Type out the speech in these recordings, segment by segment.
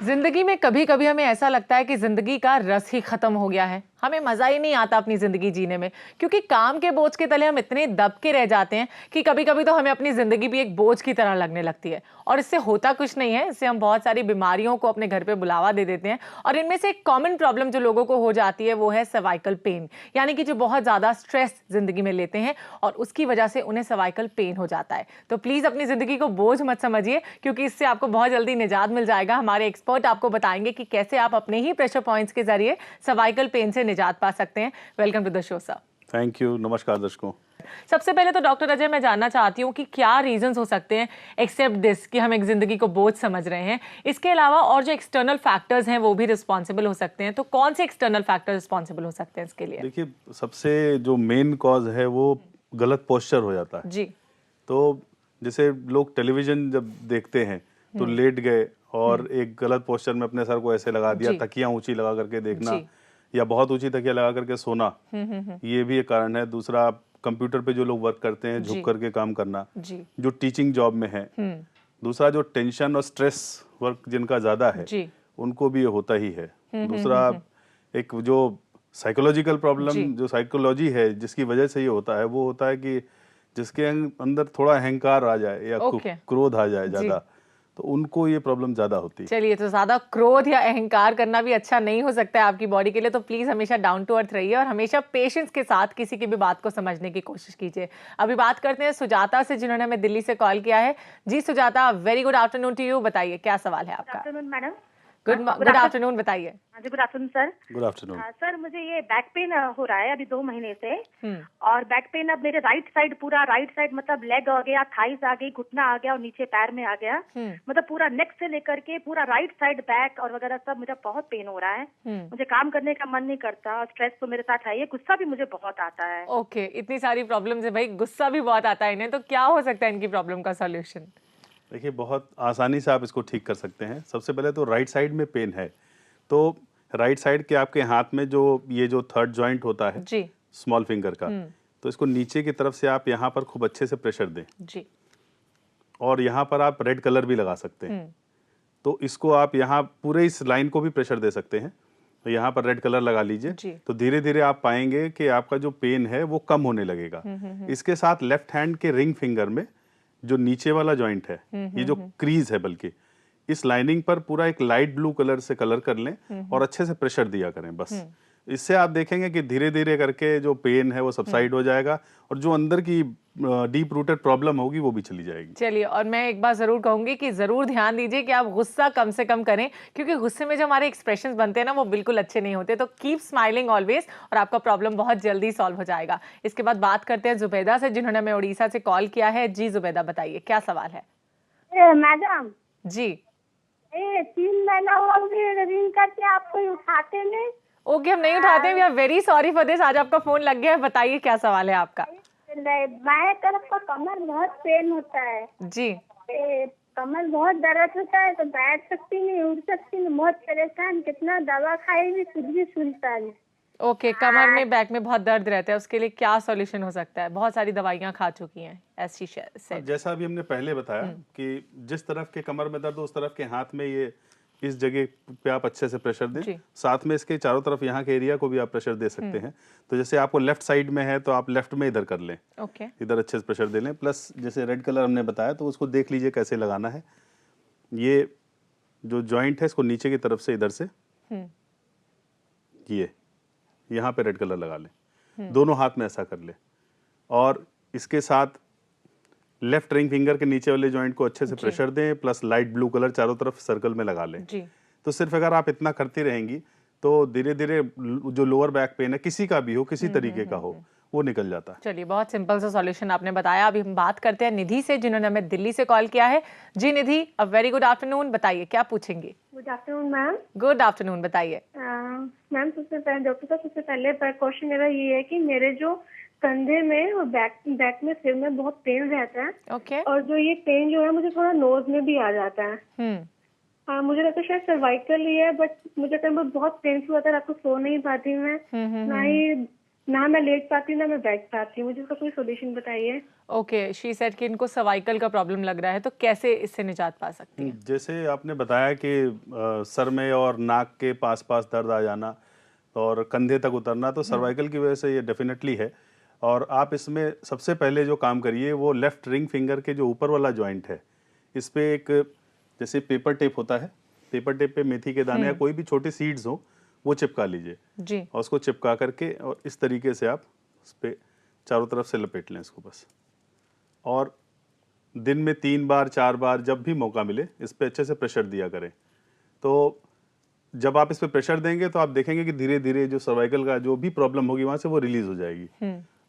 जिंदगी में कभी कभी हमें ऐसा लगता है कि जिंदगी का रस ही खत्म हो गया है। हमें मजा ही नहीं आता अपनी जिंदगी जीने में, क्योंकि काम के बोझ के तले हम इतने दब के रह जाते हैं कि कभी कभी तो हमें अपनी जिंदगी भी एक बोझ की तरह लगने लगती है। और इससे होता कुछ नहीं है, इससे हम बहुत सारी बीमारियों को अपने घर पे बुलावा दे देते हैं। और इनमें से एक कॉमन प्रॉब्लम जो लोगों को हो जाती है वो है सर्वाइकल पेन, यानी कि जो बहुत ज्यादा स्ट्रेस जिंदगी में लेते हैं और उसकी वजह से उन्हें सर्वाइकल पेन हो जाता है। तो प्लीज अपनी जिंदगी को बोझ मत समझिए, क्योंकि इससे आपको बहुत जल्दी निजात मिल जाएगा। हमारे एक्सपर्ट आपको बताएंगे कि कैसे आप अपने ही प्रेशर पॉइंट्स के जरिए सर्वाइकल पेन से निजात पा सकते हैं। Welcome to the show sir. Thank you. नमस्कार दर्शकों। सबसे पहले तो डॉक्टर अजय, मैं जानना चाहती हूँ कि क्या रीजंस हो सकते हैं एक्सेप्ट दिस कि हम एक जिंदगी को बोझ समझ रहे हैं, इसके अलावा और जो एक्सटर्नल फैक्टर्स हैं वो भी रिस्पॉन्सिबल हो सकते हैं। तो कौन से एक्सटर्नल फैक्टर रिस्पॉन्सिबल हो सकते हैं इसके लिए? देखिए, सबसे जो मेन कॉज है वो गलत पोस्चर हो जाता है जी। तो जैसे लोग टेलीविजन जब देखते हैं तो लेट गए और एक गलत पोस्चर में अपने सर को ऐसे लगा दिया, जी। तकिया ऊंची लगा करके देखना जी। या बहुत ऊंची तकिया लगा करके सोना, ये भी एक कारण है। दूसरा, कंप्यूटर पे जो लोग वर्क करते हैं झुक जी। करके काम करना, जी। जो टीचिंग जॉब में है। दूसरा, जो टेंशन और स्ट्रेस वर्क जिनका ज्यादा है जी। उनको भी ये होता ही है। दूसरा, एक जो साइकोलॉजिकल प्रॉब्लम, जो साइकोलॉजी है जिसकी वजह से ये होता है, वो होता है कि जिसके अंदर थोड़ा अहंकार आ जाए या ओके। क्रोध आ जाए जी। ज्यादा, तो उनको ये प्रॉब्लम ज्यादा होती है। चलिए, तो ज्यादा क्रोध या अहंकार करना भी अच्छा नहीं हो सकता है आपकी बॉडी के लिए। तो प्लीज हमेशा डाउन टू अर्थ रहिए और हमेशा पेशेंस के साथ किसी की भी बात को समझने की कोशिश कीजिए। अभी बात करते हैं सुजाता से, जिन्होंने हमें दिल्ली से कॉल किया है। जी Sujata, very good afternoon to you. बताइए क्या सवाल है आपका? Afternoon madam. गुड आफ्टरनून, बताइए। हाँ जी, good afternoon sir. Good afternoon. Sir, मुझे ये बैक पेन हो रहा है अभी 2 महीने से। हम्म। और बैक पेन अब मेरे राइट साइड, पूरा राइट साइड, मतलब लेग आ गया, थाइस आ गई, घुटना आ गया और नीचे पैर में आ गया। मतलब पूरा नेक से लेकर के पूरा राइट साइड, बैक और वगैरह सब मेरा बहुत पेन हो रहा है। मुझे काम करने का मन नहीं करता और स्ट्रेस तो मेरे साथ है, ये गुस्सा भी मुझे बहुत आता है। ओके, इतनी सारी प्रॉब्लम्स है भाई, गुस्सा भी बहुत आता है इन्हें। तो क्या हो सकता है इनकी प्रॉब्लम का सॉल्यूशन? देखिए, बहुत आसानी से आप इसको ठीक कर सकते हैं। सबसे पहले तो राइट साइड में पेन है तो राइट साइड के आपके हाथ में जो ये जो थर्ड जॉइंट होता है जी। स्मॉल फिंगर का, तो इसको नीचे की तरफ से आप यहाँ पर खूब अच्छे से प्रेशर दें जी। और यहाँ पर आप रेड कलर भी लगा सकते हैं। तो इसको आप यहाँ पूरे इस लाइन को भी प्रेशर दे सकते हैं। तो यहाँ पर रेड कलर लगा लीजिए, तो धीरे धीरे आप पाएंगे कि आपका जो पेन है वो कम होने लगेगा। इसके साथ लेफ्ट हैंड के रिंग फिंगर में जो नीचे वाला जॉइंट है, ये जो क्रीज है, बल्कि इस लाइनिंग पर पूरा एक लाइट ब्लू कलर से कलर कर लें और अच्छे से प्रेशर दिया करें बस। इससे आप देखेंगे कि धीरे धीरे करके जो पेन है वो सबसाइड हो जाएगा और जो अंदर की डीप रूटेड प्रॉब्लम होगी वो भी चली जाएगी। चलिए, और मैं एक बात जरूर कहूंगी कि जरूर ध्यान दीजिए कि आप गुस्सा कम से कम करें, क्योंकि गुस्से में जो हमारे एक्सप्रेशंस बनते हैं ना, वो बिल्कुल अच्छे नहीं होते। तो कीप स्माइलिंग ऑलवेज और आपका प्रॉब्लम बहुत जल्दी सॉल्व हो जाएगा। इसके बाद बात करते हैं जुबैदा से, जिन्होंने हमें उड़ीसा से कॉल किया है। जी जुबैदा, बताइए क्या सवाल है? मैडम जी। 3 महीना हुआ मुझे रिंग करके, आप कोई उठाते नहीं। ओके, हम नहीं उठाते हैं। We are very sorry for this. आज आपका फोन लग गया है, बताइए क्या सवाल है आपका? बाएं तरफ का कमर बहुत पेन होता है जी। कमर बहुत दर्द होता है, तो बैठ सकती नहीं, उठ सकती नहीं, बहुत परेशान, कितना दवा खाई भी कुछ भी सुनता नहीं। ओके, कमर में, बैक में बहुत दर्द रहता है, उसके लिए क्या सॉल्यूशन हो सकता है? बहुत सारी दवाइयां खा चुकी हैं ऐसी से। जैसा अभी हमने पहले बताया कि जिस तरफ के कमर में दर्द हो उस तरफ के हाथ में ये इस जगह पे आप अच्छे से प्रेशर दें। साथ में इसके चारों तरफ यहाँ के एरिया को भी आप प्रेशर दे सकते हैं। तो जैसे आपको लेफ्ट साइड में है तो आप लेफ्ट में इधर कर लें। ओके। इधर अच्छे से प्रेशर दे लें। प्लस जैसे रेड कलर हमने बताया तो उसको देख लीजिए कैसे लगाना है। ये जो जॉइंट है इसको नीचे की तरफ से इधर से ये यहाँ पे रेड कलर लगा लें। दोनों हाथ में ऐसा कर लें और इसके साथ लेफ्ट रिंग फिंगर के नीचे वाले जॉइंट को अच्छे से प्रेशर दें, प्लस लाइट ब्लू कलर चारों तरफ सर्कल में लगा लें। तो सिर्फ अगर आप इतना करती रहेंगी तो धीरे धीरे जो लोअर बैक पेन है, किसी का भी हो, किसी तरीके का हो, वो निकल जाता है। चलिए, बहुत सिंपल सा सॉल्यूशन आपने बताया। अभी हम बात करते हैं निधि से, जिन्होंने हमें दिल्ली से कॉल किया है। जी निधि, अ वेरी गुड आफ्टरनून, बताइए क्या पूछेंगे? Good afternoon ma'am. Good afternoon, बताइए। मैम, सबसे पहले डॉक्टर साहब, सबसे पहले क्वेश्चन मेरा ये है कि मेरे जो कंधे में और बैक में, सिर में बहुत पेन रहता है। ओके। और जो ये पेन जो है मुझे थोड़ा नोज में भी आ जाता है। मुझे लगता है शायद सर्वाइकल ही है, बट मुझे कहीं बहुत पेनफुल होता है, रात को सो नहीं पाती मैं, ना ही ना मैं लेट पाती हूँ ना मैं बैठ पाती हूँ, मुझे इसका कोई सोल्यूशन बताइए। ओके, शी सेड कि इनको सर्वाइकल का प्रॉब्लम लग रहा है, तो कैसे इससे निजात पा सकती हैं? जैसे आपने बताया कि सर में और नाक के पास पास दर्द आ जाना और कंधे तक उतरना, तो सर्वाइकल की वजह से ये डेफिनेटली है। और आप इसमें सबसे पहले जो काम करिए वो लेफ्ट रिंग फिंगर के जो ऊपर वाला जॉइंट है, इस पे एक जैसे पेपर टेप होता है, पेपर टेप पे मेथी के दाने या कोई भी छोटे सीड्स हो वो चिपका लीजिए जी। और उसको चिपका करके और इस तरीके से आप उस पे चारों तरफ से लपेट लें इसको बस। और दिन में 3 बार 4 बार जब भी मौका मिले इस पे अच्छे से प्रेशर दिया करें। तो जब आप इस पे प्रेशर देंगे तो आप देखेंगे कि धीरे धीरे जो सर्वाइकल का जो भी प्रॉब्लम होगी वहां से वो रिलीज हो जाएगी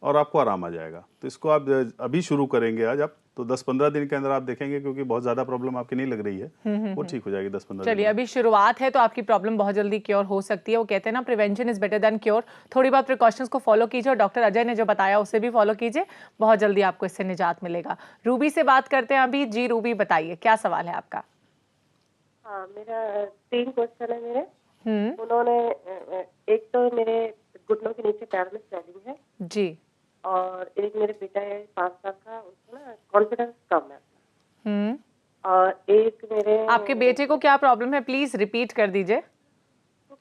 और आपको आराम आ जाएगा। तो इसको आप अभी शुरू करेंगे आज आप, तो 10-15 दिन के अंदर आप देखेंगे, क्योंकि बहुत ज्यादा प्रॉब्लम आपकी नहीं लग रही है, वो ठीक हो जाएगी 10-15 दिन चलिए, में। अभी शुरुआत है तो आपकी प्रॉब्लम बहुत जल्दी क्योर हो सकती है। वो कहते हैं ना, prevention is better than cure. थोड़ी बहुत प्रिकॉशंस को फॉलो कीजिए और डॉक्टर अजय ने जो बताया उसे भी फॉलो कीजिए, बहुत जल्दी आपको इससे निजात मिलेगा। रूबी से बात करते हैं अभी। जी रूबी, बताइए क्या सवाल है आपका? हाँ, मेरा 3 क्वेश्चन है मेरे। उन्होंने एक तो मेरे घुटनों के नीचे पैर में स्वेलिंग है जी। और एक मेरे बेटा है 5 साल का, उसको ना कॉन्फिडेंस कम है। और एक मेरे आपके बेटे को क्या प्रॉब्लम है, प्लीज रिपीट कर दीजिए।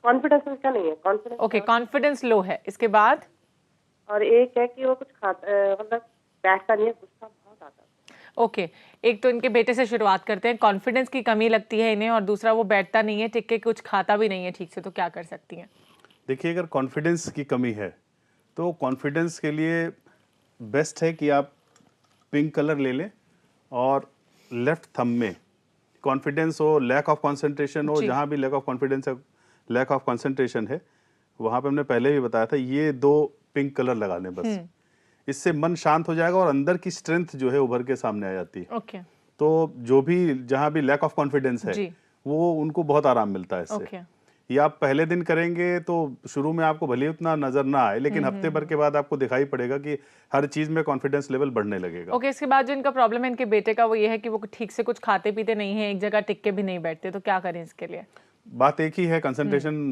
कॉन्फिडेंस उसका नहीं है, कॉन्फिडेंस ओके, कॉन्फिडेंस लो है। इसके बाद? और एक है कि वो कुछ मतलब बैठता नहीं है, गुस्सा बहुत आता है। ओके, एक तो इनके बेटे से शुरुआत करते हैं। कॉन्फिडेंस की कमी लगती है इन्हें और दूसरा वो बैठता नहीं है, टिक के कुछ खाता भी नहीं है ठीक से, तो क्या कर सकती हैं? देखिए, अगर कॉन्फिडेंस की कमी है तो कॉन्फिडेंस के लिए बेस्ट है कि आप पिंक कलर ले लें और लेफ्ट थंब में कॉन्फिडेंस हो, लैक ऑफ कंसंट्रेशन हो, जहाँ भी लैक ऑफ कॉन्फिडेंस है, लैक ऑफ कंसंट्रेशन है, वहाँ पे हमने पहले भी बताया था, ये 2 पिंक कलर लगा लें बस। इससे मन शांत हो जाएगा और अंदर की स्ट्रेंथ जो है उभर के सामने आ जाती है। ओके। तो जो भी जहाँ भी लैक ऑफ कॉन्फिडेंस है जी। वो उनको बहुत आराम मिलता है इससे। ओके। ये आप पहले दिन करेंगे तो शुरू में आपको भले उतना नजर ना आए, लेकिन हफ्ते भर के बाद आपको दिखाई पड़ेगा कि हर चीज में कॉन्फिडेंस लेवल बढ़ने लगेगा। ओके, इसके बाद जो इनका प्रॉब्लम है इनके बेटे का, वो ये है कि वो ठीक से कुछ खाते पीते नहीं है, एक जगह टिक के भी नहीं बैठते, तो क्या करें इसके लिए? बात एक ही है, कंसंट्रेशन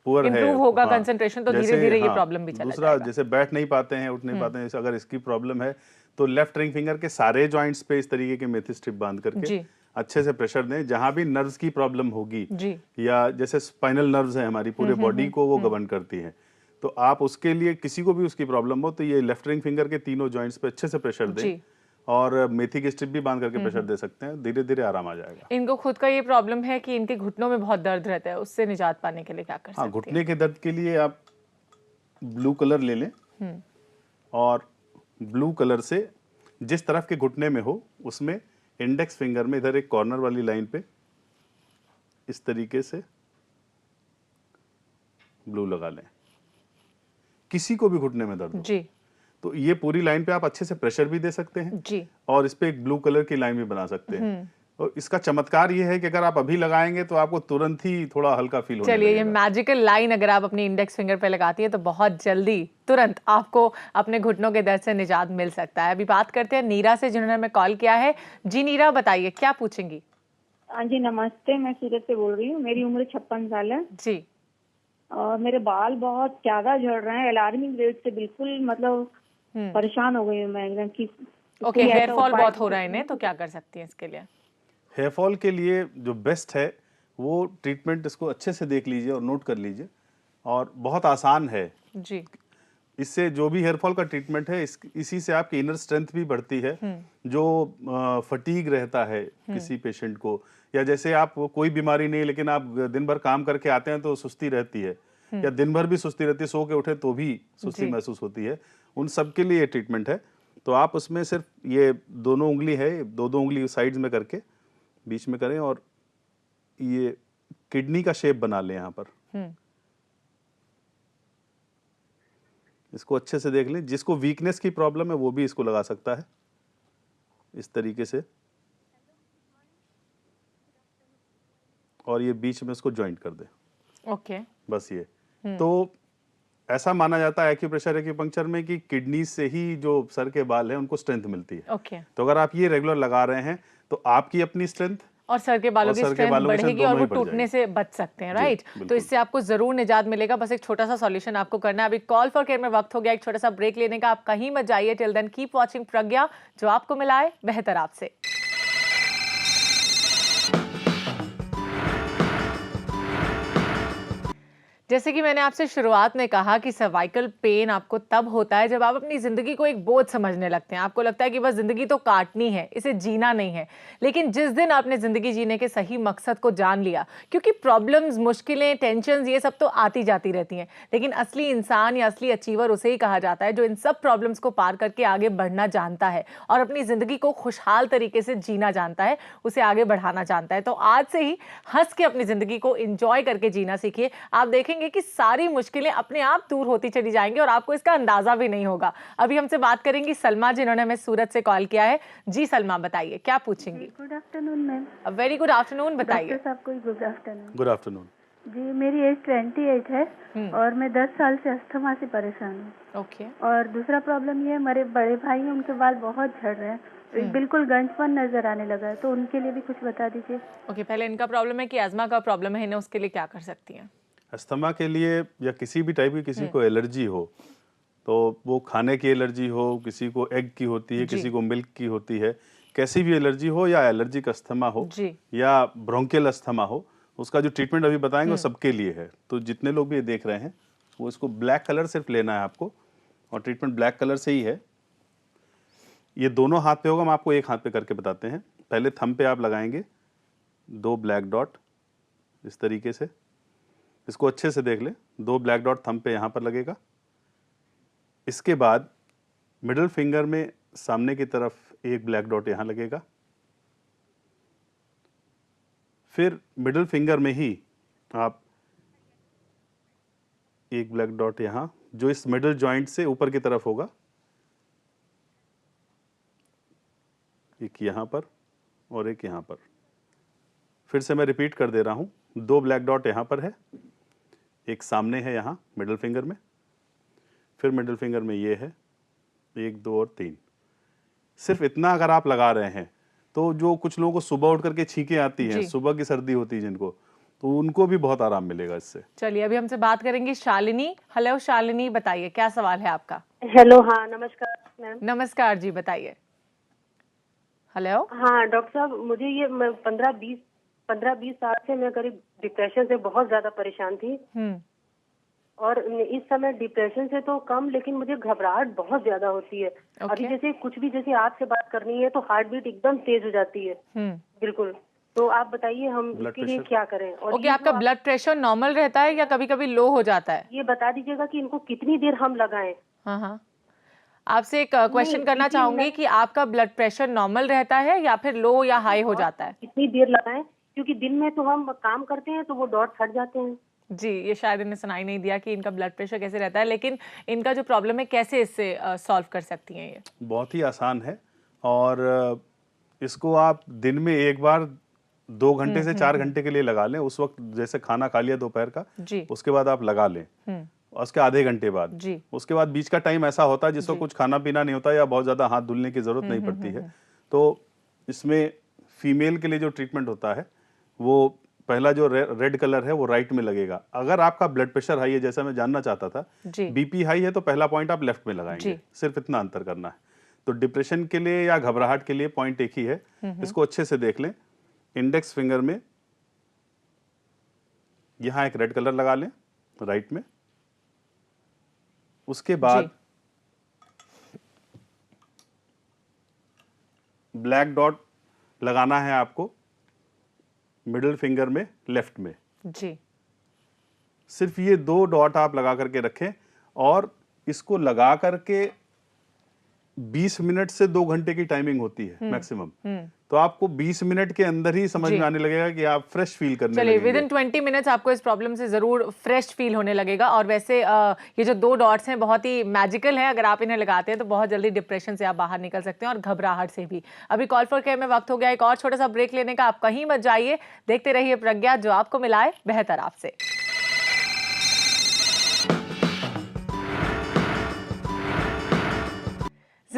पुअर है। इम्प्रूव होगा हाँ, कंसंट्रेशन तो जैसे, धीरे धीरे ये हाँ, प्रॉब्लम भी चला दूसरा जाएगा। जैसे बैठ नहीं पाते हैं, उठ नहीं पाते हैं, अगर इसकी प्रॉब्लम है तो लेफ्ट रिंग फिंगर के सारे जॉइंट्स पे इस तरीके के मेथी स्ट्रिप बांध करके जी। अच्छे से प्रेशर दें। जहां भी नर्व्स की प्रॉब्लम होगी जी। या जैसे स्पाइनल नर्व्स हैं हमारी पूरे बॉडी को वो गवर्न करती हैं, तो आप उसके लिए किसी को भी उसकी प्रॉब्लम हो तो ये लेफ्ट रिंग फिंगर के तीनों जॉइंट्स पे अच्छे से प्रेशर दें जी। और मेथी की स्ट्रिप भी बांध करके प्रेशर दे सकते हैं, धीरे धीरे आराम आ जाएगा। इनको खुद का ये प्रॉब्लम है कि इनके घुटनों में बहुत दर्द रहता है, उससे निजात पाने के लिए क्या कर सकते हाँ, हैं? घुटने के दर्द के लिए आप ब्लू कलर ले लें और ब्लू कलर से जिस तरफ के घुटने में हो उसमें इंडेक्स फिंगर में इधर एक कॉर्नर वाली लाइन पे इस तरीके से ब्लू लगा लें। किसी को भी घुटने में दर्द हो जी। तो ये पूरी लाइन पे आप अच्छे से प्रेशर भी दे सकते हैं जी। और इस पे एक ब्लू कलर की लाइन भी बना सकते हैं। और इसका चमत्कार ये है कि अगर आप अभी लगाएंगे तो आपको तुरंत ही थोड़ा हल्का फील होने चलिए, ये लगेगा। मैजिकल लाइन अगर आप अपनी इंडेक्स फिंगर पे लगाती है तो बहुत जल्दी तुरंत आपको अपने घुटनों के दर्द से निजात मिल सकता है। अभी बात करते हैं नीरा से, जिन्होंने हमें कॉल किया है। जी नीरा, बताइए क्या पूछेंगी? हाँ जी, नमस्ते, मैं सूरत से बोल रही हूँ। मेरी उम्र 56 साल है जी। और मेरे बाल बहुत ज्यादा झड़ रहे हैं, अलार्मिंग रेट से, बिल्कुल मतलब परेशान हो गई हूँ मैं एकदम की। ओके, हेयर फॉल बहुत हो रहा है इन्हें, तो क्या कर सकती हैं इसके लिए? हेयर फॉल के लिए जो बेस्ट है वो ट्रीटमेंट, इसको अच्छे से देख लीजिए और नोट कर लीजिए, और बहुत आसान है। जी। इससे जो भी हेयर फॉल का ट्रीटमेंट है इसी से आपकी इनर स्ट्रेंथ भी बढ़ती है। जो फटीग रहता है किसी पेशेंट को, या जैसे आप कोई बीमारी नहीं लेकिन आप दिन भर काम करके आते हैं तो सुस्ती रहती है, या दिन भर भी सुस्ती रहती है, सो के उठे तो भी सुस्ती महसूस होती है, उन सब के लिए ये ट्रीटमेंट है। तो आप उसमें सिर्फ ये दोनों उंगली है, दो उंगली साइड्स में करके बीच में करें और ये किडनी का शेप बना लें यहाँ पर। इसको अच्छे से देख लें। जिसको वीकनेस की प्रॉब्लम है वो भी इसको लगा सकता है इस तरीके से, और ये बीच में इसको जॉइंट कर दे। ओके। बस ये तो ऐसा माना जाता है एक्यूप्रेशर एक्यूपंक्चर में कि किडनी से ही जो सर के बाल हैं उनको स्ट्रेंथ मिलती है। ओके। तो अगर आप ये रेगुलर लगा रहे हैं तो आपकी अपनी स्ट्रेंथ और सर के बालों की स्ट्रेंथ बढ़ेगी और वो टूटने से बच सकते हैं, राइट? तो इससे आपको जरूर निजात मिलेगा। बस एक छोटा सा सॉल्यूशन आपको करना है। अभी कॉल फॉर केयर में वक्त हो गया एक छोटा सा ब्रेक लेने का। आप कहीं मत जाइए। टिल देन कीप वॉचिंग प्रज्ञा, जो आपको मिलाए बेहतर आपसे। जैसे कि मैंने आपसे शुरुआत में कहा कि सर्वाइकल पेन आपको तब होता है जब आप अपनी जिंदगी को एक बोझ समझने लगते हैं। आपको लगता है कि बस जिंदगी तो काटनी है, इसे जीना नहीं है। लेकिन जिस दिन आपने जिंदगी जीने के सही मकसद को जान लिया, क्योंकि प्रॉब्लम्स, मुश्किलें, टेंशंस ये सब तो आती जाती रहती हैं, लेकिन असली इंसान या असली अचीवर उसे ही कहा जाता है जो इन सब प्रॉब्लम्स को पार करके आगे बढ़ना जानता है और अपनी जिंदगी को खुशहाल तरीके से जीना जानता है, उसे आगे बढ़ाना जानता है। तो आज से ही हंस के अपनी जिंदगी को एंजॉय करके जीना सीखिए। आप देखेंगे कि सारी मुश्किलें अपने आप दूर होती चली जाएंगी और आपको इसका अंदाजा भी नहीं होगा। अभी हमसे बात करेंगी सलमा, जिन्होंने हमें सूरत से कॉल किया है। जी सलमा, बताइए क्या पूछेंगी? Good afternoon ma'am. Very good afternoon, बताइए। डॉक्टर साहब को गुड आफ्टरनून। गुड आफ्टरनून जी, मेरी एज 28 है और मैं 10 साल से अस्थमा से परेशान हूँ। ओके। और दूसरा प्रॉब्लम ये है, मेरे बड़े भाई हैं, उनके बाल बहुत झड़ रहे हैं, बिल्कुल गंजपन नजर आने लगा है, तो उनके लिए भी कुछ बता दीजिए। ओके, पहले इनका प्रॉब्लम है कि अस्थमा का प्रॉब्लम है, इन्हें उसके लिए क्या कर सकती हैं? अस्थमा के लिए या किसी भी टाइप की किसी को एलर्जी हो, तो वो खाने की एलर्जी हो, किसी को एग की होती है, किसी को मिल्क की होती है, कैसी भी एलर्जी हो या एलर्जिक अस्थमा हो या ब्रोंकियल अस्थमा हो, उसका जो ट्रीटमेंट अभी बताएंगे वो सबके लिए है। तो जितने लोग भी ये देख रहे हैं वो इसको ब्लैक कलर सिर्फ लेना है आपको, और ट्रीटमेंट ब्लैक कलर से ही है। ये दोनों हाथ पे होगा, हम आपको एक हाथ पे करके बताते हैं। पहले थंब पे आप लगाएंगे 2 ब्लैक डॉट इस तरीके से, इसको अच्छे से देख लें। 2 ब्लैक डॉट थंब पे यहाँ पर लगेगा। इसके बाद मिडिल फिंगर में सामने की तरफ एक ब्लैक डॉट यहाँ लगेगा। फिर मिडिल फिंगर में ही आप एक ब्लैक डॉट यहाँ, जो इस मिडिल जॉइंट से ऊपर की तरफ होगा, एक यहाँ पर और एक यहाँ पर। फिर से मैं रिपीट कर दे रहा हूँ, 2 ब्लैक डॉट यहाँ पर है, एक सामने है यहाँ मिडिल फिंगर में, फिर मिडिल फिंगर में ये है 1 2 और 3। सिर्फ इतना अगर आप लगा रहे हैं तो जो कुछ लोगों को सुबह उठ करके छींकें आती हैं, सुबह की सर्दी होती है जिनको, तो उनको भी बहुत आराम मिलेगा इससे। चलिए अभी हमसे बात करेंगी शालिनी। हेलो शालिनी, बताइए क्या सवाल है आपका? हेलो, हाँ नमस्कार मैम। नमस्कार जी, बताइए। हेलो। हाँ डॉक्टर साहब, मुझे ये 15-20 साल से मैं करीब डिप्रेशन से बहुत ज्यादा परेशान थी। और इस समय डिप्रेशन से तो कम, लेकिन मुझे घबराहट बहुत ज्यादा होती है। अभी जैसे कुछ भी, जैसे आपसे बात करनी है तो हार्ट बीट एकदम तेज हो जाती है। बिल्कुल। तो आप बताइए हम इसके लिए क्या करें? और आपका ब्लड प्रेशर नॉर्मल रहता है या कभी कभी लो हो जाता है? ये बता दीजिएगा कि इनको कितनी देर हम लगाएं। हाँ, आपसे एक क्वेश्चन करना चाहूंगी कि आपका ब्लड प्रेशर नॉर्मल रहता है या फिर लो या हाई हो जाता है? कितनी देर लगाएं, क्योंकि दिन में तो हम काम करते हैं तो वो डॉट्स हट जाते हैं। जी, ये शायद इन्हें सुनाई नहीं दिया कि इनका ब्लड प्रेशर कैसे रहता है, लेकिन इनका जो प्रॉब्लम है कैसे इससे सॉल्व कर सकती हैं? ये बहुत ही आसान है, और इसको आप दिन में एक बार 2 घंटे से 4 घंटे के लिए लगा लें। उस वक्त जैसे खाना खा लिया दोपहर का, उसके बाद आप लगा लें, उसके आधे घंटे बाद। उसके बाद बीच का टाइम ऐसा होता है जिसको कुछ खाना पीना नहीं होता या बहुत ज्यादा हाथ धुलने की जरूरत नहीं पड़ती है। तो इसमें फीमेल के लिए जो ट्रीटमेंट होता है, वो पहला जो रेड कलर है वो राइट में लगेगा। अगर आपका ब्लड प्रेशर हाई है, जैसा मैं जानना चाहता था, बीपी हाई है, तो पहला पॉइंट आप लेफ्ट में लगाएंगे। सिर्फ इतना अंतर करना है। तो डिप्रेशन के लिए या घबराहट के लिए पॉइंट एक ही है। इसको अच्छे से देख लें। इंडेक्स फिंगर में यहां एक रेड कलर लगा लें राइट में। उसके बाद ब्लैक डॉट लगाना है आपको मिडिल फिंगर में लेफ्ट में। सिर्फ ये 2 डॉट आप लगा करके रखें, और इसको लगा करके 20 मिनट से 2 घंटे की टाइमिंग होती है मैक्सिमम। तो आपको 20 मिनट के अंदर ही समझ में आने लगेगा कि आप फ्रेश फील करने लगेंगे। चलिए, विदिन 20 मिनट्स आपको इस प्रॉब्लम से जरूर फ्रेश फील होने लगेगा। और वैसे ये जो 2 डॉट्स हैं बहुत ही मैजिकल है। अगर आप इन्हें लगाते हैं तो बहुत जल्दी डिप्रेशन से आप बाहर निकल सकते हैं और घबराहट से भी। अभी कॉल फॉर केयर में वक्त हो गया एक और छोटा सा ब्रेक लेने का। आप कहीं मत जाइए, देखते रहिए प्रज्ञा, जो आपको मिलाए बेहतर आपसे।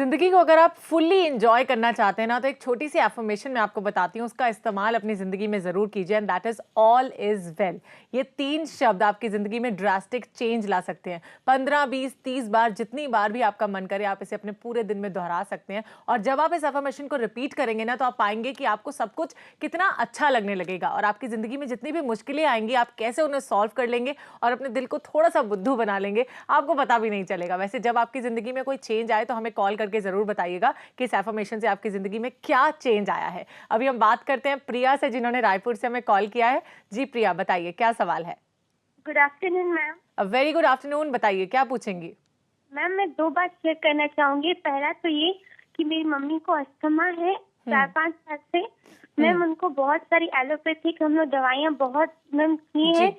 जिंदगी को अगर आप फुल्ली एंजॉय करना चाहते हैं ना, तो एक छोटी सी एफर्मेशन मैं आपको बताती हूँ, उसका इस्तेमाल अपनी जिंदगी में जरूर कीजिए, and that is all is well. ये 3 शब्द आपकी जिंदगी में ड्रास्टिक चेंज ला सकते हैं। 15, 20, 30 बार, जितनी बार भी आपका मन करे आप इसे अपने पूरे दिन में दोहरा सकते हैं। और जब आप इस एफर्मेशन को रिपीट करेंगे ना, तो आप पाएंगे कि आपको सब कुछ कितना अच्छा लगने लगेगा, और आपकी जिंदगी में जितनी भी मुश्किलें आएंगी आप कैसे उन्हें सॉल्व कर लेंगे और अपने दिल को थोड़ा सा बुद्धू बना लेंगे, आपको पता भी नहीं चलेगा। वैसे जब आपकी जिंदगी में कोई चेंज आए तो हमें कॉल करके जरूर बताइएगा कि इस एफर्मेशन से आपकी जिंदगी में क्या चेंज आया है। अभी हम बात करते हैं प्रिया से, जिन्होंने रायपुर से हमें कॉल किया है। जी प्रिया, बताइए क्या सवाल है। Good afternoon ma'am. Very good afternoon, बताइए क्या पूछेंगी। मैम मैं 2 बात शेयर करना चाहूंगी। पहला तो ये कि मेरी मम्मी को अस्थमा है 4-5 साल से। मैम उनको बहुत सारी एलोपैथिक हम लोग दवाइयाँ बहुत मैम की है,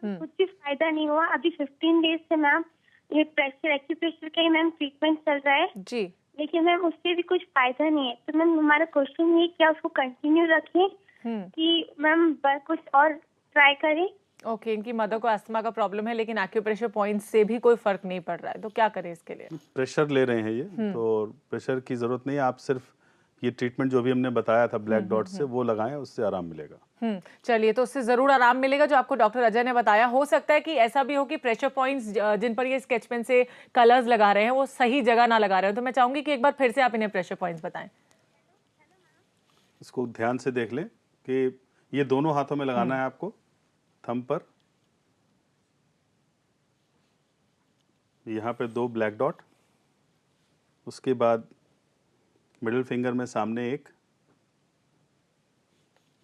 कुछ भी फायदा नहीं हुआ। अभी 15 डेज से मैम ये प्रेशर एक्यूप्रेशर का ही मैम ट्रीटमेंट चल रहा है जी, लेकिन मैम उससे भी कुछ फायदा नहीं है। तो मैम हमारा क्वेश्चन ये क्या उसको कंटिन्यू रखें कि मैम कुछ और ट्राई करें। ओके, इनकी मदर को अस्थमा का प्रॉब्लम है लेकिन एक्यूप्रेशर पॉइंट से भी कोई फर्क नहीं पड़ रहा है, तो क्या करें इसके लिए। प्रेशर ले रहे हैं ये, तो प्रेशर की जरूरत नहीं है, आप सिर्फ ये ट्रीटमेंट जो भी हमने बताया था ब्लैक डॉट से वो लगाएं, उससे आराम मिलेगा। चलिए, तो उससे जरूर आराम मिलेगा जो आपको डॉक्टर अजय ने बताया। हो सकता है कि ऐसा भी हो कि प्रेशर पॉइंट्स जिन पर ये स्केच पेन से कलर्स लगा रहे हैं वो सही जगह ना लगा रहे हो, तो मैं चाहूंगी कि एक बार फिर से आप इन्हें प्रेशर पॉइंट्स बताएं। इसको ध्यान से देख लें कि ये दोनों हाथों में लगाना है आपको, थंब पर, यहाँ पे 2 ब्लैक डॉट, उसके बाद मिडिल फिंगर में सामने एक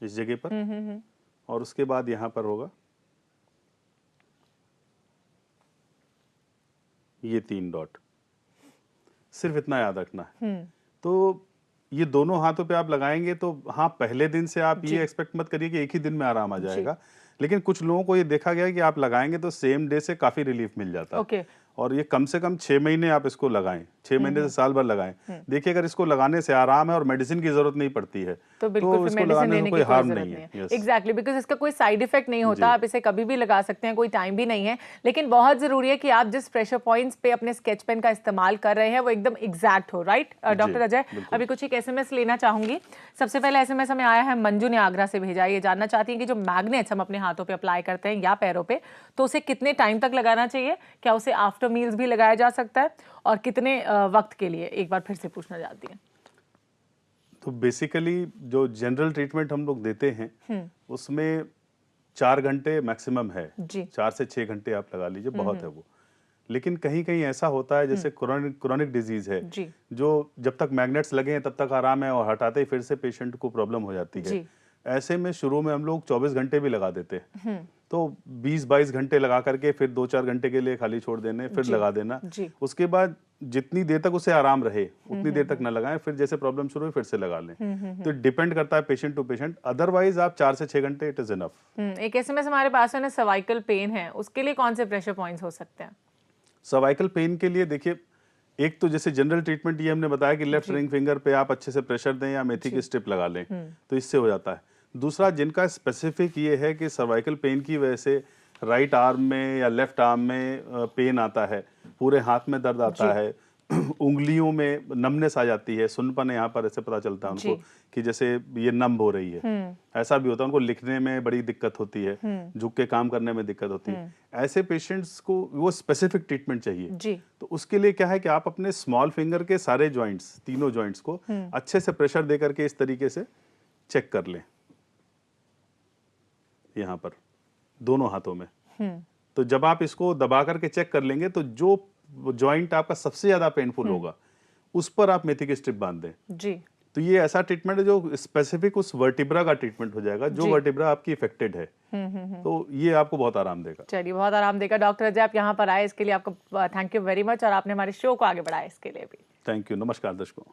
इस जगह पर, और उसके बाद यहाँ पर होगा ये 3 डॉट। सिर्फ इतना याद रखना है। तो ये दोनों हाथों पे आप लगाएंगे तो हाँ, पहले दिन से आप ये एक्सपेक्ट मत करिए कि एक ही दिन में आराम आ जाएगा, लेकिन कुछ लोगों को ये देखा गया है कि आप लगाएंगे तो सेम डे से काफी रिलीफ मिल जाता है। और ये कम से कम 6 महीने आप इसको लगाएं, 6 महीने से साल भर लगाएं। देखिए, अगर इसको लगाने से आराम है और मेडिसिन की जरूरत नहीं पड़ती है तो बिल्कुल इसको लगाने में कोई हार्म नहीं है। एग्जैक्टली, बिकॉज इसका कोई साइड इफेक्ट नहीं होता, आप इसे कभी भी लगा सकते हैं, कोई टाइम भी नहीं है। लेकिन बहुत जरूरी है कि आप जिस प्रेशर पॉइंट्स पे अपने स्केच पेन का इस्तेमाल कर रहे हैं वो एकदम एग्जैक्ट हो। राइट डॉक्टर अजय, अभी कुछ एक एसएमएस लेना चाहूंगी। सबसे पहले एसएमएस हमें आया है, मंजू ने आगरा से भेजा। ये जानना चाहती है कि जो मैग्नेट्स हम अपने हाथों पे अप्लाई करते हैं या पैरों पे, तो उसे कितने टाइम तक लगाना चाहिए, क्या उसे आफ्टर मील्स भी लगाया जा सकता है, और कितने वक्त के लिए, एक बार फिर से पूछना चाहती हैं। तो बेसिकली जो जनरल ट्रीटमेंट हम लोग देते हैं उसमें 4 घंटे मैक्सिमम है, 4 से 6 घंटे आप लगा लीजिए, बहुत है वो। लेकिन कहीं कहीं ऐसा होता है जैसे क्रोनिक डिजीज है जो जब तक मैग्नेट्स लगे हैं तब तक आराम है और हटाते ही फिर से पेशेंट को प्रॉब्लम हो जाती है। ऐसे में शुरू में हम लोग 24 घंटे भी लगा देते हैं, तो 20-22 घंटे लगा करके फिर 2-4 घंटे के लिए खाली छोड़ देने, फिर लगा देना। उसके बाद जितनी देर तक उसे आराम रहे उतनी देर तक ना लगाएं, फिर जैसे प्रॉब्लम शुरू हुई फिर से लगा लें। तो डिपेंड करता है पेशेंट टू पेशेंट, अदरवाइज आप 4 से 6 घंटे इट इज इनफ। एक एसएमएस हमारे पास है, सर्वाइकल पेन है, उसके लिए कौन से प्रेशर पॉइंट्स हो सकते हैं। सर्वाइकल पेन के लिए देखिए, एक तो जैसे जनरल ट्रीटमेंट ये हमने बताया कि लेफ्ट रिंग फिंगर पे आप अच्छे से प्रेशर दें या मेथी की स्ट्रिप लगा लें, तो इससे हो जाता है। दूसरा, जिनका स्पेसिफिक ये है कि सर्वाइकल पेन की वजह से राइट आर्म में या लेफ्ट आर्म में पेन आता है, पूरे हाथ में दर्द आता है, उंगलियों में नमनेस आ जाती है, सुनपन यहाँ पर ऐसे पता चलता है उनको कि जैसे ये नम हो रही है, ऐसा भी होता है। उनको लिखने में बड़ी दिक्कत होती है, झुक के काम करने में दिक्कत होती है। ऐसे पेशेंट्स को वो स्पेसिफिक ट्रीटमेंट चाहिए। तो उसके लिए क्या है कि आप अपने स्मॉल फिंगर के सारे जॉइंट्स, तीनों जॉइंट्स को अच्छे से प्रेशर दे करके इस तरीके से चेक कर लें, यहाँ पर दोनों हाथों में। तो जब आप इसको दबा करके चेक कर लेंगे तो जो जॉइंट आपका सबसे ज्यादा पेनफुल होगा उस पर आप मेथी की स्ट्रिप बांध दें। तो ये ऐसा ट्रीटमेंट है जो स्पेसिफिक उस वर्टिब्रा का ट्रीटमेंट हो जाएगा, जो वर्टिब्रा आपकी इफेक्टेड है। तो ये आपको बहुत आराम देगा। चलिए, बहुत आराम देगा। डॉक्टर अजय, आप यहाँ पर आए इसके लिए आपको थैंक यू वेरी मच, और आपने हमारे शो को आगे बढ़ाया इसके लिए भी थैंक यू। नमस्कार दर्शकों।